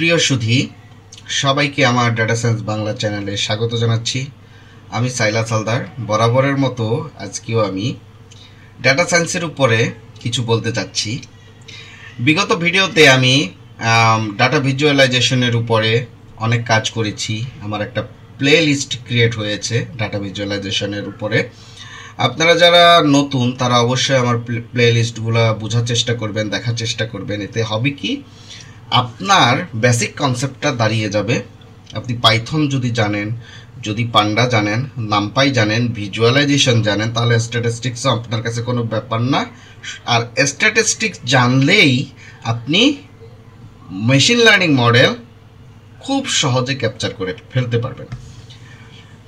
প্রিয় সুধী, সবাইকে আমার ডাটা সায়েন্স বাংলা চ্যানেলে স্বাগত জানাচ্ছি। আমি সাইলাস হালদার। বরাবরের মতো আজকেও আমি ডাটা সায়েন্সের উপরে কিছু বলতে চাচ্ছি। বিগত ভিডিওতে আমি ডাটা ভিজুয়ালাইজেশনের উপরে অনেক কাজ করেছি। আমার একটা প্লে লিস্ট ক্রিয়েট হয়েছে ডাটা ভিজুয়ালাইজেশনের উপরে। আপনারা যারা নতুন তারা অবশ্যই আমার প্লে লিস্টগুলো বোঝার চেষ্টা করবেন, দেখার চেষ্টা করবেন। এতে হবে কি, আপনার বেসিক কনসেপ্টটা দাঁড়িয়ে যাবে। আপনি পাইথন যদি জানেন, যদি পান্ডা জানেন, নামপাই জানেন, ভিজুয়ালাইজেশন জানেন, তাহলে স্ট্যাটিস্টিক্সও আপনার কাছে কোনো ব্যাপার না। আর স্ট্যাটিস্টিক্স জানলেই আপনি মেশিন লার্নিং মডেল খুব সহজে ক্যাপচার করে ফেলতে পারবেন।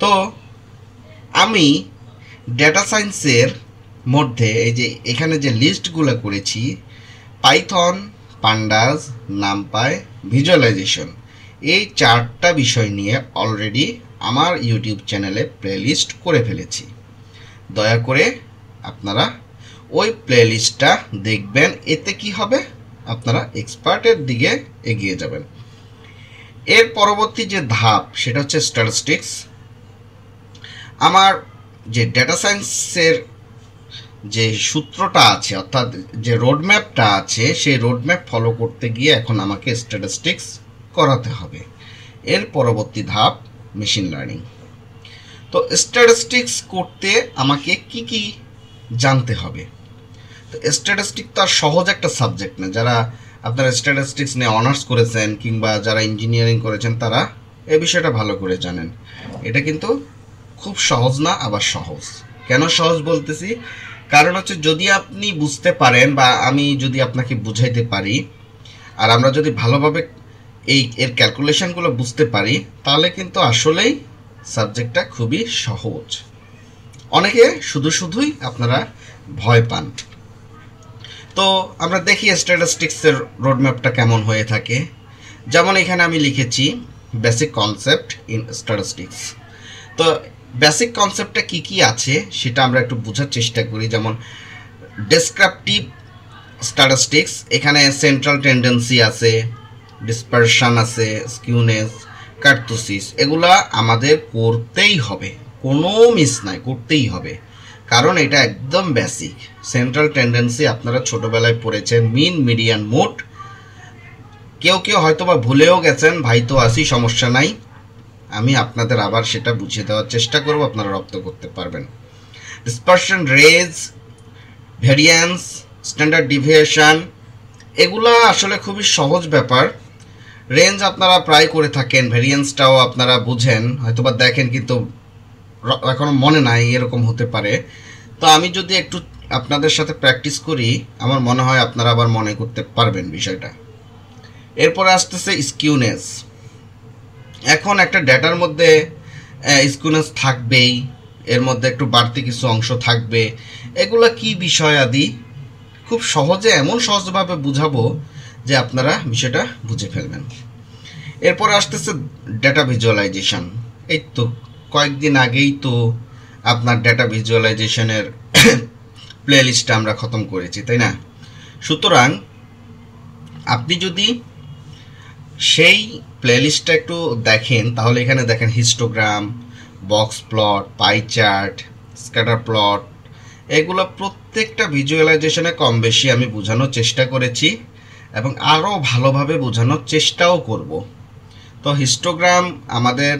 তো আমি ডেটা সায়েন্সের মধ্যে এই যে এখানে যে লিস্টগুলো করেছি, পাইথন, পান্ডাস, নামপাই, ভিজুয়ালাইজেশন, এই চারটা বিষয় নিয়ে অলরেডি আমার ইউটিউব চ্যানেলে প্লেলিস্ট করে ফেলেছি। দয়া করে আপনারা ওই প্লেলিস্টটা দেখবেন। এতে কি হবে, আপনারা এক্সপার্টের দিকে এগিয়ে যাবেন। এর পরবর্তী যে ধাপ সেটা হচ্ছে স্ট্যাটিস্টিক্স। আমার যে ডেটা সায়েন্সের যে সূত্রটা আছে, অর্থাৎ যে রোডম্যাপটা আছে, সেই রোডম্যাপ ফলো করতে গিয়ে এখন আমাকে স্ট্যাটিস্টিক্স করাতে হবে। এর পরবর্তী ধাপ মেশিন লার্নিং। তো স্ট্যাটিস্টিক্স করতে আমাকে কি কি জানতে হবে? তো স্ট্যাটিস্টিক্স তো আর সহজ একটা সাবজেক্ট না। যারা আপনারা স্ট্যাটিস্টিক্স নিয়ে অনার্স করেছেন কিংবা যারা ইঞ্জিনিয়ারিং করেছেন তারা এই বিষয়টা ভালো করে জানেন। এটা কিন্তু খুব সহজ না, আবার সহজ। কেন সহজ বলতেছি? কারণ হচ্ছে যদি আপনি বুঝতে পারেন বা আমি যদি আপনাকে বুঝাইতে পারি, আর আমরা যদি ভালোভাবে এর ক্যালকুলেশনগুলো বুঝতে পারি, তাহলে কিন্তু আসলেই সাবজেক্টটা খুবই সহজ। অনেকে শুধুই আপনারা ভয় পান। তো আমরা দেখি স্ট্যাটিস্টিক্সের রোডম্যাপটা কেমন হয়ে থাকে। যেমন এখানে আমি লিখেছি বেসিক কনসেপ্ট ইন স্ট্যাটিস্টিক্স। তো বেসিক কনসেপ্টটা কি কি আছে সেটা আমরা একটু বোঝার চেষ্টা করি। যেমন ডেসক্রিপটিভ স্ট্যাটিস্টিক্স, এখানে সেন্ট্রাল টেন্ডেন্সি আছে, ডিসপারশন আছে, স্কিউনেস, কার্টোসিস, এগুলা আমাদের করতেই হবে, কোনো মিস নাই, করতেই হবে। কারণ এটা একদম বেসিক। সেন্ট্রাল টেন্ডেন্সি আপনারা ছোটবেলায় পড়েছেন, মিন, মিডিয়ান, মোড। কেউ হয়তো বা ভুলেও গেছেন, ভাই তো আসি, সমস্যা নাই, আমি আপনাদের আবার সেটা বুঝিয়ে দেওয়ার চেষ্টা করব, আপনারা রপ্ত করতে পারবেন। Dispersion, range, variance, standard deviation, এগুলা আসলে খুবই সহজ ব্যাপার। রেঞ্জ আপনারা প্রায় করে থাকেন, ভ্যারিয়েন্সটাও আপনারা বুঝেন, হয়তোবা দেখেন কিন্তু এখনো মনে নাই, এরকম হতে পারে। তো আমি যদি একটু আপনাদের সাথে প্র্যাকটিস করি, আমার মনে হয় আপনারা আবার মনে করতে পারবেন বিষয়টা। এরপরে আসতেছে স্কিউনেস। এখন একটা ডেটার মধ্যে স্কিউনেস থাকবেই, এর মধ্যে একটু বাড়তি কিছু অংশ থাকবে। এগুলা কি বিষয় আদি খুব সহজে, এমন সহজভাবে বুঝাবো যে আপনারা বিষয়টা বুঝে ফেলবেন। এরপর আসতেছে ডেটা ভিজুয়ালাইজেশন। এই তো কয়েকদিন আগেই তো আপনার ডেটা ভিজুয়ালাইজেশনের প্লে লিস্টটা আমরা খতম করেছি, তাই না? সুতরাং আপনি যদি সেই প্লেলিস্টটা একটু দেখেন, তাহলে এখানে দেখেন histogram, box plot, pie chart, scatter plot, এগুলো প্রত্যেকটা ভিজুয়ালাইজেশনে কম বেশি আমি বোঝানোর চেষ্টা করেছি এবং আরও ভালোভাবে বোঝানোর চেষ্টাও করব। তো হিস্টোগ্রাম আমাদের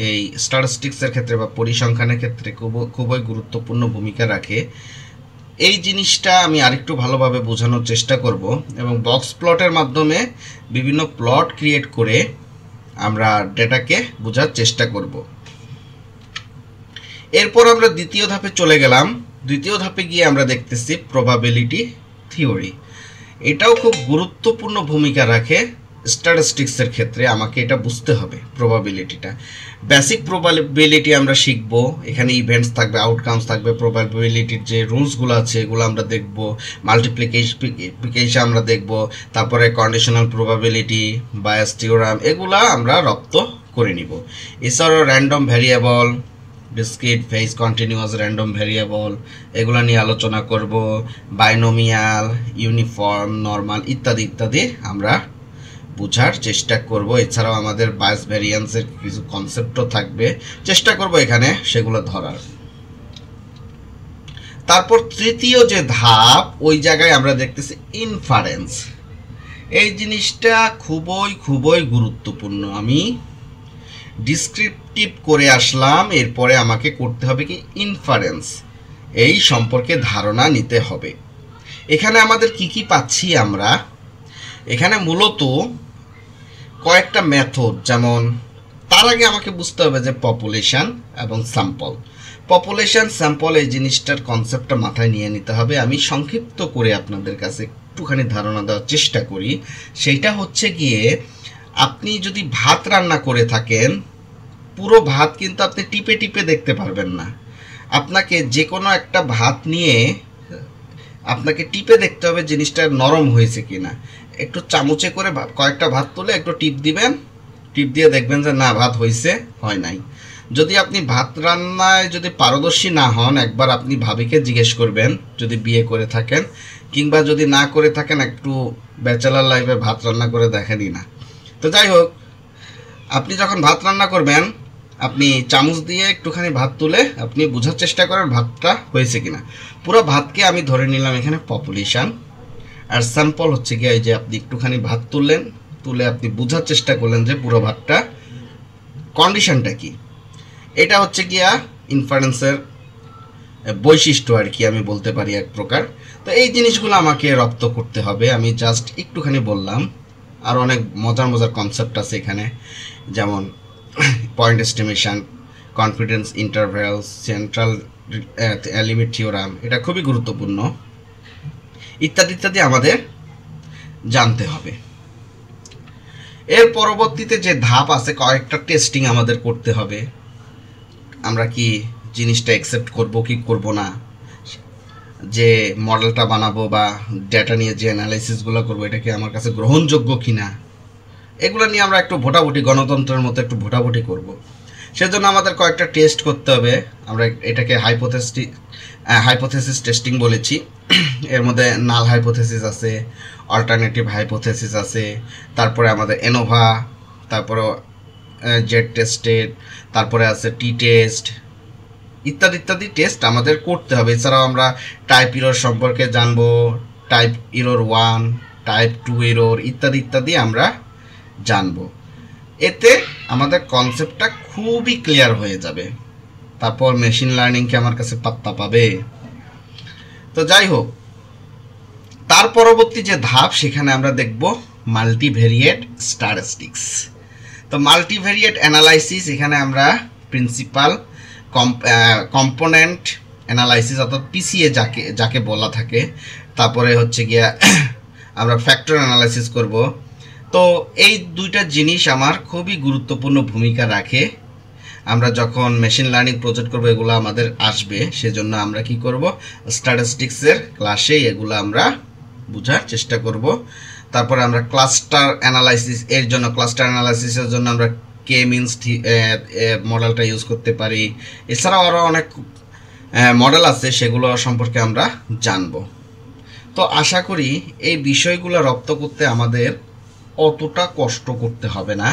এই স্ট্যাটিস্টিক্সের ক্ষেত্রে বা পরিসংখ্যানের ক্ষেত্রে খুবই গুরুত্বপূর্ণ ভূমিকা রাখে। এই জিনিসটা আমি আরেকটু ভালোভাবে বোঝানোর চেষ্টা করব এবং বক্স প্লটের মাধ্যমে বিভিন্ন প্লট ক্রিয়েট করে আমরা ডেটাকে বোঝার চেষ্টা করব। এরপর আমরা দ্বিতীয় ধাপে চলে গেলাম। দ্বিতীয় ধাপে গিয়ে আমরা দেখতেছি প্রবাবিলিটি থিওরি। এটাও খুব গুরুত্বপূর্ণ ভূমিকা রাখে স্ট্যাটিস্টিক্সের ক্ষেত্রে। আমাকে এটা বুঝতে হবে প্রবাবিলিটিটা। বেসিক প্রবাবিলিটি আমরা শিখবো, এখানে ইভেন্টস থাকবে, আউটকামস থাকবে, প্রবাবিলিটির যে রুলসগুলো আছে এগুলো আমরা দেখব, মাল্টিপ্লিকেশন আমরা দেখব, তারপরে কন্ডিশনাল প্রবাবিলিটি, বায়াস থিওরাম, এগুলা আমরা রপ্ত করে নিব। এছাড়াও random variable, discrete, phase, continuous, random variable, এগুলো নিয়ে আলোচনা করব। বাইনোমিয়াল, ইউনিফর্ম, নর্মাল ইত্যাদি ইত্যাদি আমরা বোঝার চেষ্টা করব। এছাড়াও আমাদের বায়াস ভ্যারিয়েন্সের কিছু কনসেপ্টও থাকবে, চেষ্টা করব এখানে সেগুলো ধরার। তারপর তৃতীয় যে ধাপ, ওই জায়গায় আমরা দেখতেছি ইনফারেন্স। এই জিনিসটা খুবই গুরুত্বপূর্ণ। আমি ডিসক্রিপটিভ করে আসলাম, এরপরে আমাকে করতে হবে কি ইনফারেন্স, এই সম্পর্কে ধারণা নিতে হবে। এখানে আমাদের কি পাচ্ছি আমরা, এখানে মূলত কয়েকটা মেথড, যেমন তার আগে আমাকে বুঝতে হবে যে পপুলেশন এবং স্যাম্পল। পপুলেশন স্যাম্পল এই জিনিসটার কনসেপ্টটা মাথায় নিয়ে নিতে হবে। আমি সংক্ষিপ্ত করে আপনাদের কাছে একটুখানি ধারণা দেওয়ার চেষ্টা করি। সেইটা হচ্ছে গিয়ে, আপনি যদি ভাত রান্না করে থাকেন, পুরো ভাত কিন্তু আপনি টিপে টিপে দেখতে পারবেন না। আপনাকে যে কোনো একটা ভাত নিয়ে আপনাকে টিপে দেখতে হবে জিনিসটা নরম হয়েছে কিনা। একটু চামচে করে কয়েকটা ভাত তুলে একটু টিপ দিবেন, টিপ দিয়ে দেখবেন যে না, ভাত হয়েছে, হয় নাই। যদি আপনি ভাত রান্নায় যদি পারদর্শী না হন, একবার আপনি ভাবিকে জিজ্ঞেস করবেন, যদি বিয়ে করে থাকেন, কিংবা যদি না করে থাকেন একটু ব্যাচেলার লাইফে ভাত রান্না করে দেখেনই না। তো যাই হোক, আপনি যখন ভাত রান্না করবেন, আপনি চামচ দিয়ে একটুখানি ভাত তুলে আপনি বোঝার চেষ্টা করেন ভাতটা হয়েছে কিনা। পুরো ভাতকে আমি ধরে নিলাম এখানে পপুলেশন, আর স্যাম্পল হচ্ছে গিয়ে যে আপনি একটুখানি ভাত তুললেন, তুলে আপনি বোঝার চেষ্টা করলেন যে পুরো ভাতটা কন্ডিশনটা কি। এটা হচ্ছে গিয়া ইনফারেন্সের বৈশিষ্ট্য আর কি, আমি বলতে পারি এক প্রকার। তো এই জিনিসগুলো আমাকে রপ্ত করতে হবে। আমি জাস্ট একটুখানি বললাম, আর অনেক মজার কনসেপ্ট আছে এখানে, যেমন point estimation, confidence interval, central limit theorem, এটা খুবই গুরুত্বপূর্ণ, ইত্যাদি আমাদের জানতে হবে। এর পরবর্তীতে যে ধাপ আছে, কয়েকটা টেস্টিং আমাদের করতে হবে। আমরা কি জিনিসটা অ্যাকসেপ্ট করব কি করব না, যে মডেলটা বানাবো বা ডেটা নিয়ে যে অ্যানালাইসিসগুলো করবো, এটা কি আমার কাছে গ্রহণযোগ্য কিনা, এগুলো নিয়ে আমরা একটু ভোটাভুটি, গণতন্ত্রের মতো একটু ভোটাভুটি করব। সেজন্য আমাদের কয়েকটা টেস্ট করতে হবে। আমরা এটাকে হাইপোথেসিস টেস্টিং বলেছি। এর মধ্যে নাল হাইপোথেসিস আছে, অল্টারনেটিভ হাইপোথেসিস আছে, তারপরে আমাদের এনোভা, তারপরে জেড টেস্টেড, তারপরে আছে টি টেস্ট, ইত্যাদি টেস্ট আমাদের করতে হবে। এছাড়াও আমরা টাইপ ইরর সম্পর্কে জানবো, টাইপ ইরর 1, টাইপ 2 ইরর, ইত্যাদি আমরা জানবো। এতে আমাদের কনসেপ্টটা খুবই ক্লিয়ার হয়ে যাবে। তারপর মেশিন লার্নিংকে আমার কাছে পাত্তা পাবে। তো যাই হোক, তার পরবর্তী যে ধাপ, সেখানে আমরা দেখব মাল্টিভেরিয়েট স্ট্যাটিস্টিক্স। তো মাল্টিভেরিয়েট অ্যানালাইসিস, এখানে আমরা প্রিন্সিপাল কম্পোনেন্ট অ্যানালাইসিস অর্থাৎ পিসিএ যাকে বলা থাকে, তারপরে হচ্ছে গিয়া আমরা ফ্যাক্টর অ্যানালাইসিস করব। তো এই দুইটা জিনিস আমার খুবই গুরুত্বপূর্ণ ভূমিকা রাখে। আমরা যখন মেশিন লার্নিং প্রজেক্ট করব, এগুলো আমাদের আসবে, সেজন্য আমরা কি করব, স্ট্যাটিস্টিক্সের ক্লাসে এগুলো আমরা বোঝার চেষ্টা করব। তারপরে আমরা ক্লাস্টার অ্যানালাইসিস, এর জন্য ক্লাস্টার অ্যানালাইসিসের জন্য আমরা কে মিনস মডেলটা ইউজ করতে পারি। এছাড়াও আরও অনেক মডেল আছে, সেগুলো সম্পর্কে আমরা জানব। তো আশা করি এই বিষয়গুলো রপ্ত করতে আমাদের অতটা কষ্ট করতে হবে না,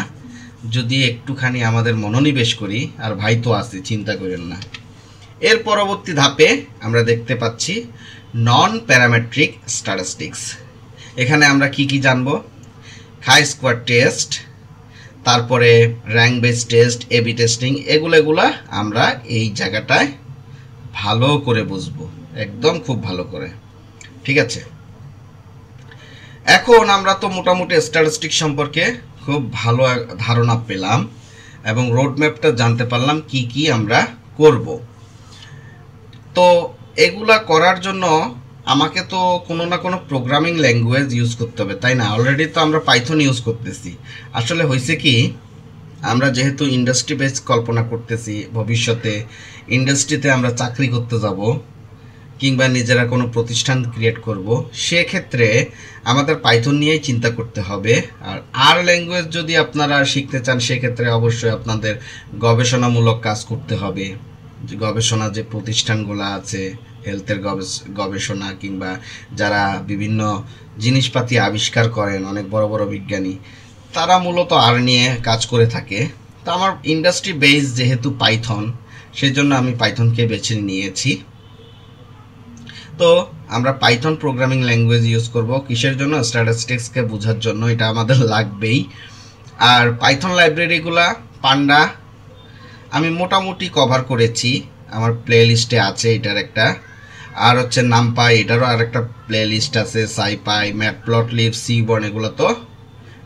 যদি একটুখানি আমাদের মনোনিবেশ করি। আর ভাই তো আছে, চিন্তা করেন না। এর পরবর্তী ধাপে আমরা দেখতে পাচ্ছি নন প্যারামেট্রিক স্ট্যাটিস্টিক্স। এখানে আমরা কি জানব, হাই স্কোয়ার টেস্ট, তারপরে rank base test, AB testing, এগুলা আমরা এই জায়গাটায় ভালো করে বুঝবো, একদম খুব ভালো করে। ঠিক আছে, এখন আমরা তো মোটামুটি স্ট্যাটিস্টিক্স সম্পর্কে খুব ভালো ধারণা পেলাম এবং রোডম্যাপটা জানতে পারলাম কি আমরা করব। তো এগুলা করার জন্য আমাকে তো কোনো না কোনো প্রোগ্রামিং ল্যাঙ্গুয়েজ ইউজ করতে হবে, তাই না? অলরেডি তো আমরা পাইথন ইউজ করতেছি। আসলে হয়েছে কি, আমরা যেহেতু ইন্ডাস্ট্রি বেস কল্পনা করতেছি, ভবিষ্যতে ইন্ডাস্ট্রিতে আমরা চাকরি করতে যাব কিংবা নিজেরা কোনো প্রতিষ্ঠান ক্রিয়েট করব, সেক্ষেত্রে আমাদের পাইথন নিয়েই চিন্তা করতে হবে। আর ল্যাঙ্গুয়েজ যদি আপনারা শিখতে চান, সেক্ষেত্রে অবশ্যই আপনাদের গবেষণামূলক কাজ করতে হবে। যে গবেষণা যে প্রতিষ্ঠানগুলো আছে, হেলথের গবেষণা, কিংবা যারা বিভিন্ন জিনিসপাতি আবিষ্কার করেন, অনেক বড় বড় বিজ্ঞানী, তারা মূলত আর নিয়ে কাজ করে থাকে। তো আমার ইন্ডাস্ট্রি বেস যেহেতু পাইথন, সেজন্য আমি পাইথনকে বেছে নিয়েছি। তো আমরা পাইথন প্রোগ্রামিং ল্যাঙ্গুয়েজ ইউজ করব কিসের জন্য? স্ট্যাটিস্টিক্সকে বোঝার জন্য, এটা আমাদের লাগবেই। আর পাইথন লাইব্রেরিগুলা পান্ডা আমি মোটামুটি কভার করেছি, আমার প্লে লিস্টে আছে এটার একটা। আর হচ্ছে নামপাই, এটারও আর একটা প্লে লিস্ট আছে, সাইপাই, ম্যাটপ্লটলিব, সিবর্ন, এগুলো তো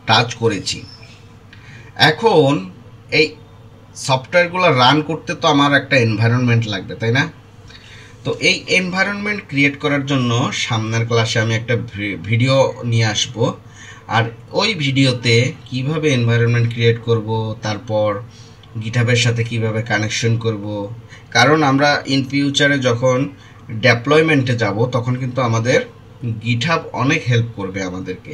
টাচ করেছি। এখন এই সফটওয়্যারগুলো রান করতে তো আমার একটা এনভায়রনমেন্ট লাগবে, তাই না? তো এই এনভায়রনমেন্ট ক্রিয়েট করার জন্য সামনের ক্লাসে আমি একটা ভিডিও নিয়ে আসব। আর ওই ভিডিওতে কিভাবে এনভায়রনমেন্ট ক্রিয়েট করব, তারপর গিটহাবের সাথে কিভাবে কানেকশন করব। কারণ আমরা ইন ফিউচারে যখন ডেপ্লয়মেন্টে যাব তখন কিন্তু আমাদের গিটহাব অনেক হেল্প করবে আমাদেরকে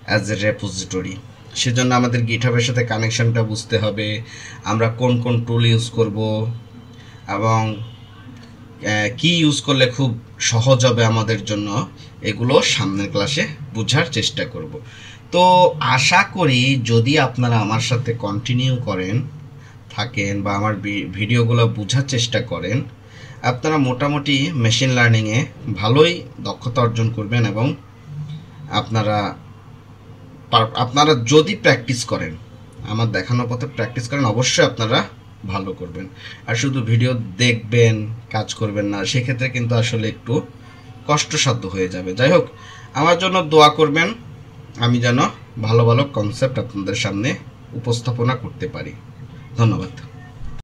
অ্যাজ এ রেপোজিটরি। সেজন্য আমাদের গিটহাবের সাথে কানেকশনটা বুঝতে হবে, আমরা কোন কোন টুল ইউজ করব এবং কি ইউজ করলে খুব সহজ হবে আমাদের জন্য, এগুলো সামনের ক্লাসে বোঝার চেষ্টা করব। তো আশা করি যদি আপনারা আমার সাথে কন্টিনিউ থাকেন বা আমার ভিডিওগুলো বোঝার চেষ্টা করেন, আপনারা মোটামুটি মেশিন লার্নিংয়ে ভালোই দক্ষতা অর্জন করবেন। এবং আপনারা যদি প্র্যাকটিস করেন, আমার দেখানো পথে প্র্যাকটিস করেন, অবশ্যই আপনারা ভালো করবেন। আর শুধু ভিডিও দেখবেন, কাজ করবেন না, সেক্ষেত্রে কিন্তু আসলে একটু কষ্টসাধ্য হয়ে যাবে। যাই হোক, আমার জন্য দোয়া করবেন, আমি যেন ভালো ভালো কনসেপ্ট আপনাদের সামনে উপস্থাপনা করতে পারি। ধন্যবাদ।